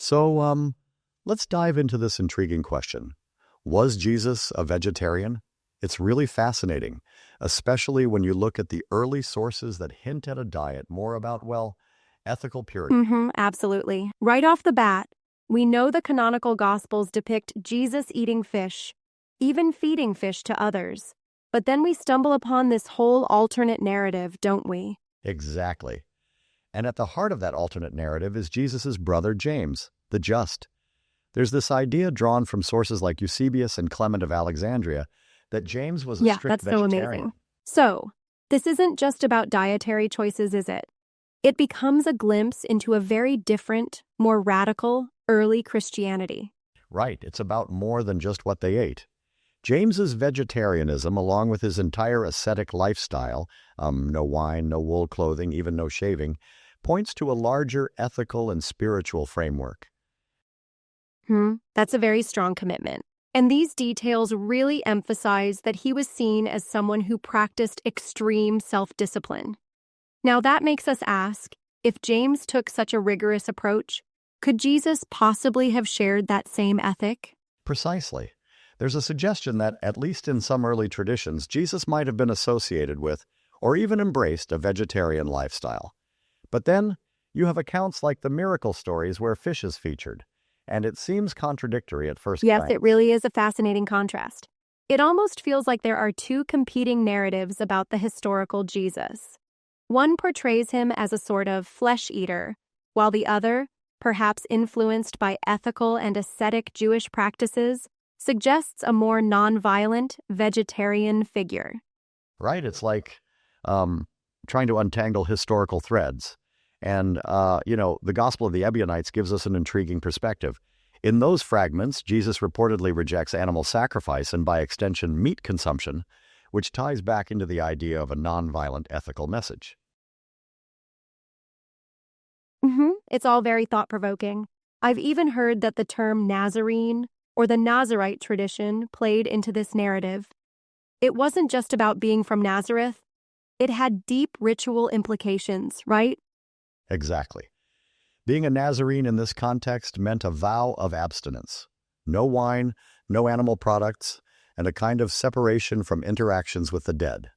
So, let's dive into this intriguing question. Was Jesus a vegetarian? It's really fascinating, especially when you look at the early sources that hint at a diet more about, well, ethical purity. Absolutely. Right off the bat, we know the canonical Gospels depict Jesus eating fish, even feeding fish to others. But then we stumble upon this whole alternate narrative, don't we? Exactly. And at the heart of that alternate narrative is Jesus' brother James, the just. There's this idea drawn from sources like Eusebius and Clement of Alexandria that James was a Yeah, strict that's so vegetarian. amazing. So, this isn't just about dietary choices, is it? It becomes a glimpse into a very different, more radical, early Christianity. Right, it's about more than just what they ate. James's vegetarianism, along with his entire ascetic lifestyle, no wine, no wool clothing, even no shaving, points to a larger ethical and spiritual framework. That's a very strong commitment. And these details really emphasize that he was seen as someone who practiced extreme self-discipline. Now that makes us ask, if James took such a rigorous approach, could Jesus possibly have shared that same ethic? Precisely. There's a suggestion that, at least in some early traditions, Jesus might have been associated with, or even embraced, a vegetarian lifestyle. But then, you have accounts like the miracle stories where fish is featured, and it seems contradictory at first Yes, glance. it really is a fascinating contrast. It almost feels like there are two competing narratives about the historical Jesus. One portrays him as a sort of flesh eater, while the other, perhaps influenced by ethical and ascetic Jewish practices, suggests a more nonviolent, vegetarian figure. Right? It's like trying to untangle historical threads. And, the Gospel of the Ebionites gives us an intriguing perspective. In those fragments, Jesus reportedly rejects animal sacrifice and, by extension, meat consumption, which ties back into the idea of a nonviolent ethical message. It's all very thought-provoking. I've even heard that the term Nazarene, or the Nazarite tradition, played into this narrative. It wasn't just about being from Nazareth. It had deep ritual implications, right? Exactly. Being a Nazarene in this context meant a vow of abstinence. No wine, no animal products, and a kind of separation from interactions with the dead.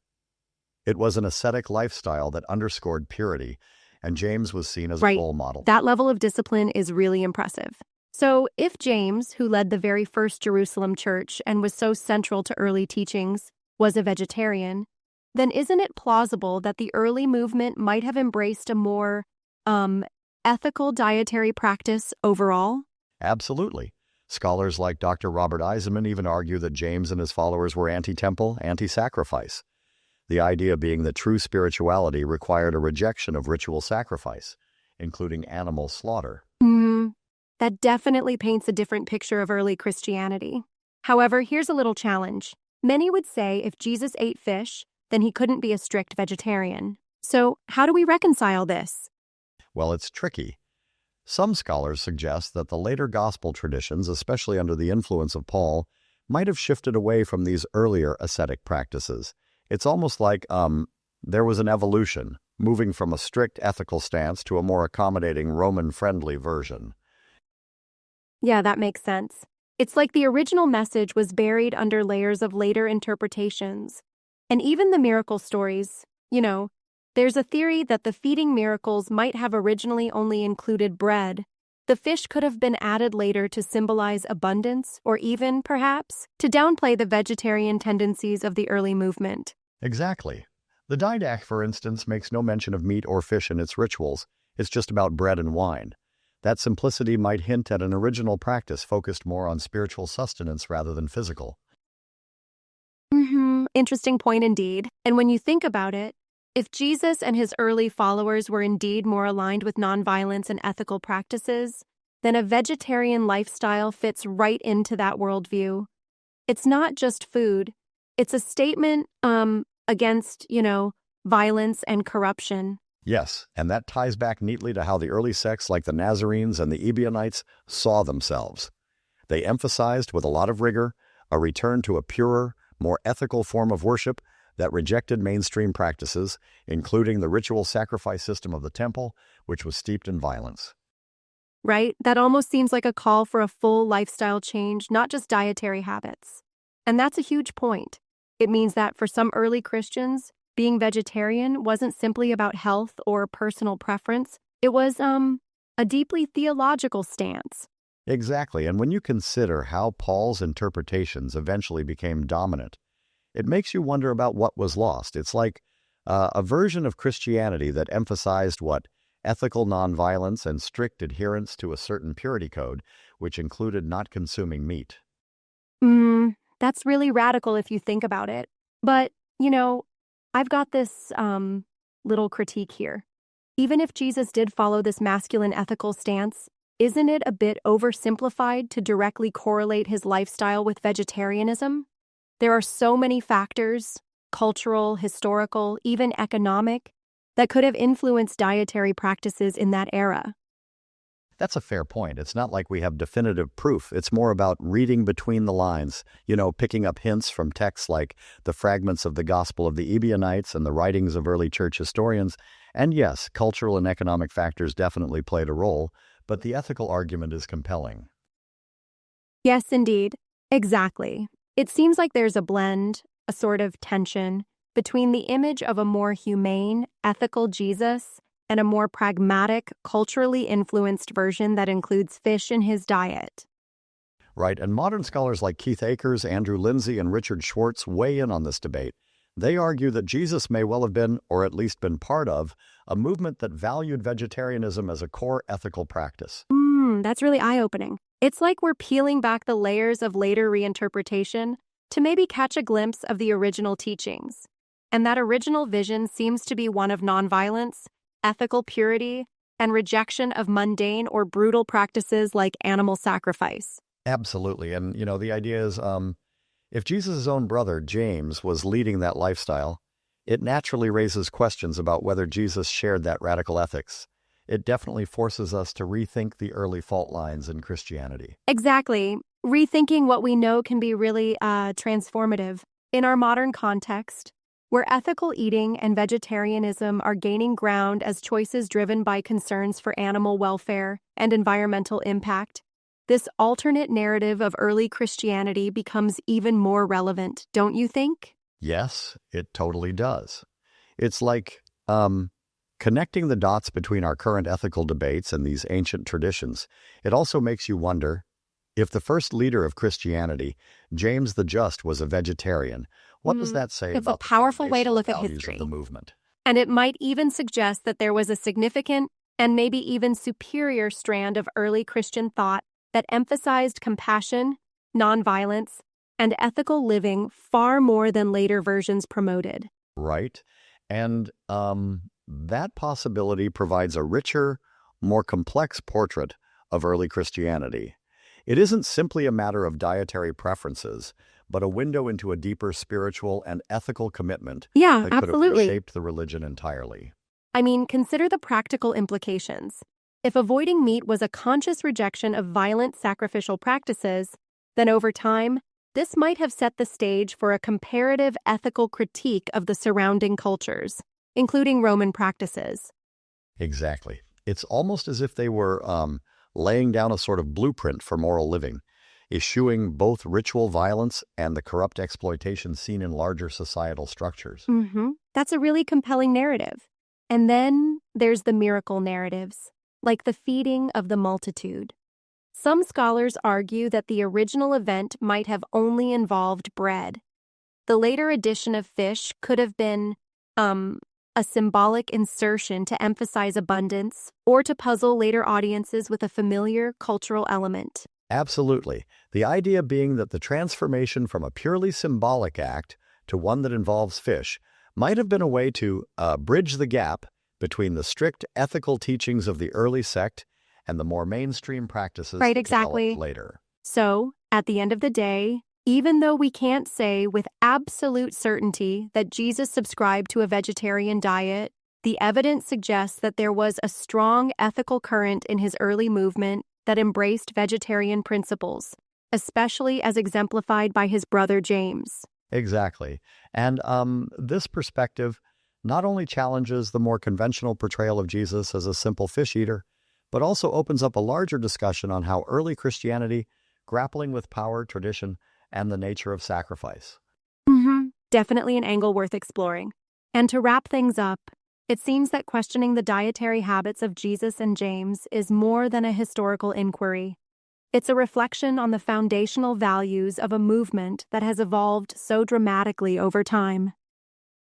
It was an ascetic lifestyle that underscored purity, and James was seen as a Right. role model. That level of discipline is really impressive. So, if James, who led the very first Jerusalem church and was so central to early teachings, was a vegetarian, then isn't it plausible that the early movement might have embraced a more, ethical dietary practice overall? Absolutely. Scholars like Dr. Robert Eisenman even argue that James and his followers were anti-temple, anti-sacrifice. The idea being that true spirituality required a rejection of ritual sacrifice, including animal slaughter. That definitely paints a different picture of early Christianity. However, here's a little challenge. Many would say if Jesus ate fish, then he couldn't be a strict vegetarian. So, how do we reconcile this? Well, it's tricky. Some scholars suggest that the later gospel traditions, especially under the influence of Paul, might have shifted away from these earlier ascetic practices. It's almost like there was an evolution, moving from a strict ethical stance to a more accommodating Roman-friendly version. Yeah, that makes sense. It's like the original message was buried under layers of later interpretations. And even the miracle stories, there's a theory that the feeding miracles might have originally only included bread. The fish could have been added later to symbolize abundance, or even, perhaps, to downplay the vegetarian tendencies of the early movement. Exactly. The Didache, for instance, makes no mention of meat or fish in its rituals. It's just about bread and wine. That simplicity might hint at an original practice focused more on spiritual sustenance rather than physical. Interesting point indeed. And when you think about it, if Jesus and his early followers were indeed more aligned with nonviolence and ethical practices, then a vegetarian lifestyle fits right into that worldview. It's not just food. It's a statement against, violence and corruption. Yes, and that ties back neatly to how the early sects like the Nazarenes and the Ebionites saw themselves. They emphasized, with a lot of rigor, a return to a purer, more ethical form of worship that rejected mainstream practices, including the ritual sacrifice system of the temple, which was steeped in violence. right? That almost seems like a call for a full lifestyle change, not just dietary habits. And that's a huge point. It means that for some early Christians, being vegetarian wasn't simply about health or personal preference. It was, a deeply theological stance. Exactly, and when you consider how Paul's interpretations eventually became dominant, it makes you wonder about what was lost. It's like a version of Christianity that emphasized what? Ethical nonviolence and strict adherence to a certain purity code, which included not consuming meat. That's really radical if you think about it. But, I've got this, little critique here. Even if Jesus did follow this masculine ethical stance, isn't it a bit oversimplified to directly correlate his lifestyle with vegetarianism? There are so many factors, cultural, historical, even economic, that could have influenced dietary practices in that era. That's a fair point. It's not like we have definitive proof. It's more about reading between the lines, picking up hints from texts like the fragments of the Gospel of the Ebionites and the writings of early church historians. And yes, cultural and economic factors definitely played a role, but the ethical argument is compelling. Yes, indeed. Exactly. It seems like there's a blend, a sort of tension, between the image of a more humane, ethical Jesus and a more pragmatic, culturally influenced version that includes fish in his diet. Right, and modern scholars like Keith Akers, Andrew Lindsay, and Richard Schwartz weigh in on this debate. They argue that Jesus may well have been, or at least been part of, a movement that valued vegetarianism as a core ethical practice. That's really eye-opening. It's like we're peeling back the layers of later reinterpretation to maybe catch a glimpse of the original teachings. And that original vision seems to be one of nonviolence, ethical purity, and rejection of mundane or brutal practices like animal sacrifice. Absolutely, and the idea is if Jesus' own brother, James, was leading that lifestyle, it naturally raises questions about whether Jesus shared that radical ethics. It definitely forces us to rethink the early fault lines in Christianity. Exactly. Rethinking what we know can be really transformative. In our modern context, where ethical eating and vegetarianism are gaining ground as choices driven by concerns for animal welfare and environmental impact, this alternate narrative of early Christianity becomes even more relevant, don't you think? Yes, it totally does. It's like connecting the dots between our current ethical debates and these ancient traditions. It also makes you wonder, if the first leader of Christianity, James the Just, was a vegetarian, what does that say It's about a powerful the way to look at values history. of the movement? And it might even suggest that there was a significant and maybe even superior strand of early Christian thought that emphasized compassion, nonviolence, and ethical living far more than later versions promoted. Right? And that possibility provides a richer, more complex portrait of early Christianity. It isn't simply a matter of dietary preferences, but a window into a deeper spiritual and ethical commitment Yeah, that could have absolutely. reshaped the religion entirely. I mean, consider the practical implications. If avoiding meat was a conscious rejection of violent sacrificial practices, then over time, this might have set the stage for a comparative ethical critique of the surrounding cultures, including Roman practices. Exactly. It's almost as if they were laying down a sort of blueprint for moral living, eschewing both ritual violence and the corrupt exploitation seen in larger societal structures. That's a really compelling narrative. And then there's the miracle narratives, like the feeding of the multitude. Some scholars argue that the original event might have only involved bread. The later addition of fish could have been, a symbolic insertion to emphasize abundance or to puzzle later audiences with a familiar cultural element. Absolutely. The idea being that the transformation from a purely symbolic act to one that involves fish might have been a way to bridge the gap between the strict ethical teachings of the early sect and the more mainstream practices Right, that exactly. developed later. So, at the end of the day, even though we can't say with absolute certainty that Jesus subscribed to a vegetarian diet, the evidence suggests that there was a strong ethical current in his early movement that embraced vegetarian principles, especially as exemplified by his brother James. Exactly. And this perspective not only challenges the more conventional portrayal of Jesus as a simple fish eater, but also opens up a larger discussion on how early Christianity, grappling with power, tradition, and the nature of sacrifice. Definitely an angle worth exploring. And to wrap things up, it seems that questioning the dietary habits of Jesus and James is more than a historical inquiry. It's a reflection on the foundational values of a movement that has evolved so dramatically over time.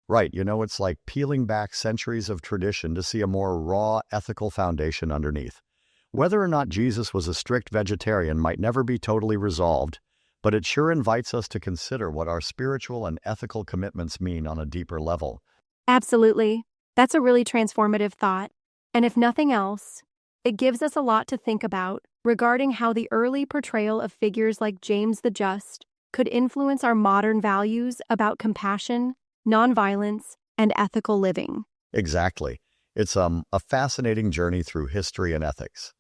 Right, it's like peeling back centuries of tradition to see a more raw, ethical foundation underneath. Whether or not Jesus was a strict vegetarian might never be totally resolved, but it sure invites us to consider what our spiritual and ethical commitments mean on a deeper level. Absolutely. That's a really transformative thought. And if nothing else, it gives us a lot to think about regarding how the early portrayal of figures like James the Just could influence our modern values about compassion, nonviolence, and ethical living. Exactly. It's a fascinating journey through history and ethics.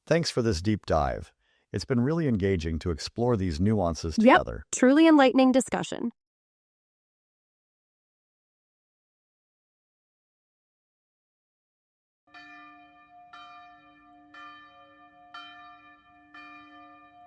Thanks for this deep dive. It's been really engaging to explore these nuances together. Truly enlightening discussion.